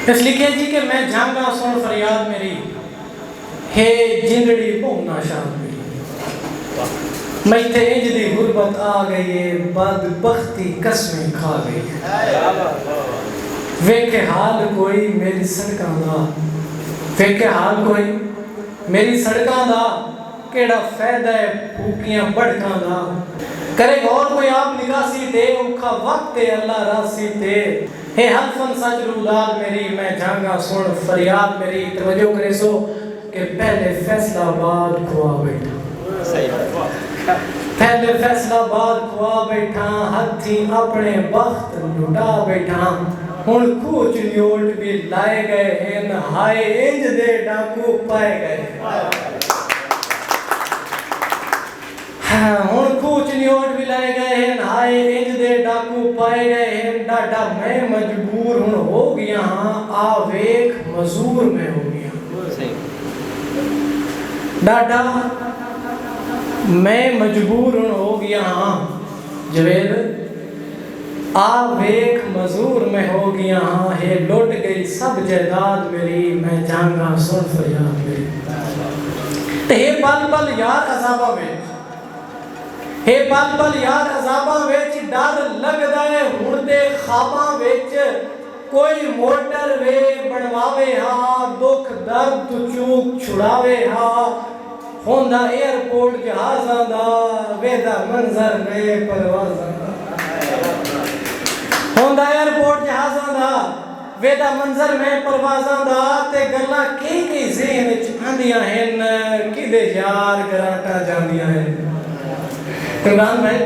इस लिखे जी कि मैं जांगा सुन फरियाद मेरी, हे जिंदड़ी भूना शाम मेरी। मैं थे इंज दी गुरबत आ गई है, बदबख्ती कसमें खा गई है। वेखे हाल कोई मेरी सड़कां दा, वेखे हाल कोई मेरी सड़कां दा, केड़ा फायदा है फूकियां बड़कां दा। करे गौर कोई आप निगासी दे, औखा वक्त है अल्लाह रासी ते। हे हल्फन सच रूदाद मेरी, मैं जांगा सुन फरियाद मेरी। तवज्जो करे सो कि पहले फैसलाबाद खुआ बैठा, पहले फैसलाबाद खुआ बैठा, हथी अपने वक्त लुटा बैठा। हुण कूच न्योट भी लाए गए हैं, हाय इंज दे डाकू पाए गए। हुण कूच न्योट भी लाए गए हैं, हाय इंज दे डाकू पाए गए हैं। डाडा मैं मजबूर हुण हो गया हाँ, आवेख मजूर में हो गया। डाडा मैं मजबूर हो गया हाँ, जवेद आवेख मजूर में हो गया हाँ। हे लुट गई सब जायदाद मेरी, मैं जांगा सुन फरियाद मेरी। हे पल पल यार अज़ाबा विच, हे पल पल यार अज़ाबा विच, डर लगदा है हुण दे ख्वाबां विच। कोई मोटर वे बनवावे हा, दुख दर्द तू चूक छुड़ावे हा। होंदा एयरपोर्ट जहाज़ां दा, वेदा मंजर में परवाज़ां दा। होंदा एयरपोर्ट जहाज़ां दा, वेदा मंजर में परवाज़ां दा। ते गल्लां कई ज़हन विच आंदियां हन, किदे यार गराटा जांदियां हन। इमरान भाई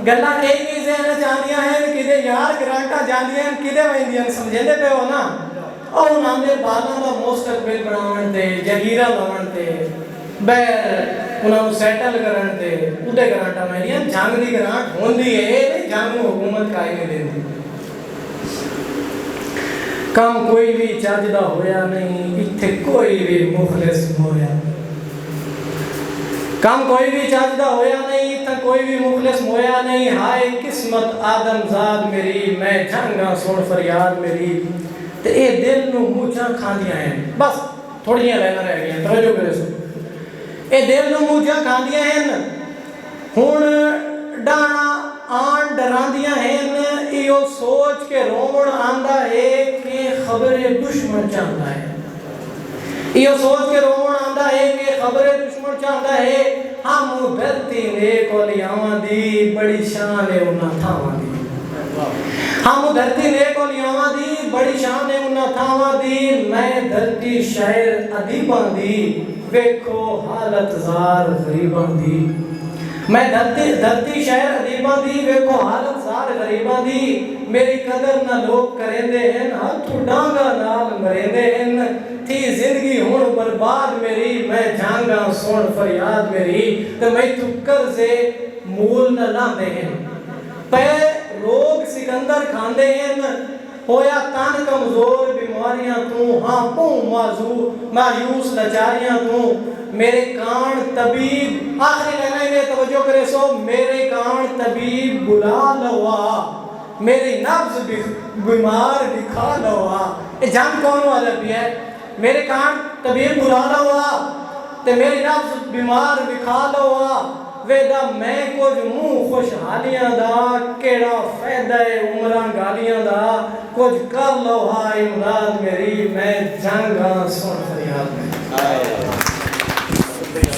गल्लां कई ज़हन विच आंदियां हन, किदे यार गराटा जांदियां हन, किदे वंदियां समझेंदे पे हो ना। और उन्हां दे बालां दा मुस्तकबिल बनाउण ते, जगीरा लाउण ते, बैर उन्होंने सैटल करन ते उदे ग्रांटा मेरियां जंग दी ग्रांट होंदी है, ये नहीं जंग हुकूमत काई नहीं देती। काम कोई भी चजदा होया नहीं, इत्थे कोई भी मुखलिस होया। काम कोई भी चजदा होया नहीं, इत्थे कोई भी मुखलिस होया नहीं। हाय किस्मत आदमजाद मेरी, मैं जांगा सुन फरियाद मेरी। ते ए दिल नू मूंछां खांदियां हैं, बस थोड़ियां लाइनां रह गईयां, तवज्जो करो सो। ए दिल नू मूंछां खांदियां हैं, हुण डाणा आन डरांदियां हैं। इहो सोच के रोवण आंदा है कि खबरे दुश्मन चाहता है। इहो सोच के रोवण आंदा है कि खबरे दुश्मन चाहता है। हम धरती ने कोलियावां दी, बड़ी शान है उन्हां थावां दी। हम धरती ने कोलियावां दी, बड़ी शान है उन्हां थावां दी। मैं धरती शायर अदीबां दी, वेखो हालत ज़ार गरीबां दी। मैं धरती शायर अदीबां दी, वेखो हालत ज़ार गरीबां दी। मेरी कदर ना लोग करेंदे हैं, हाथों डांगा नाल मरेंदे हैं। थी जिंदगी हुण बर्बाद मेरी, मैं जांगा सुन फरियाद मेरी। ते मैं तू कर्ज़े मूल न लांदे हैं, पे रोग सिकंदर खांदे हैं। होया तन कमजोर बीमारियां तू, हाँ पू मायूस लाचारियां तू। मेरे कान तबीब, आखिरी लाइन में तवज्जो करे सो, मेरे कान तबीब बुला लवा, मेरी नब्ज बीमार दिखा लवा। ये जान कौन वाला भी है? मेरे कान तबीब बुला लवा ते मेरी नब्ज बीमार दिखा लवा। वेदा मैं कुछ मुंह खुशहालियां दा, केड़ा फायदा है उमरां गालियां दा। कुछ कर लो हाय इमरान मेरी, मैं जांगा सुन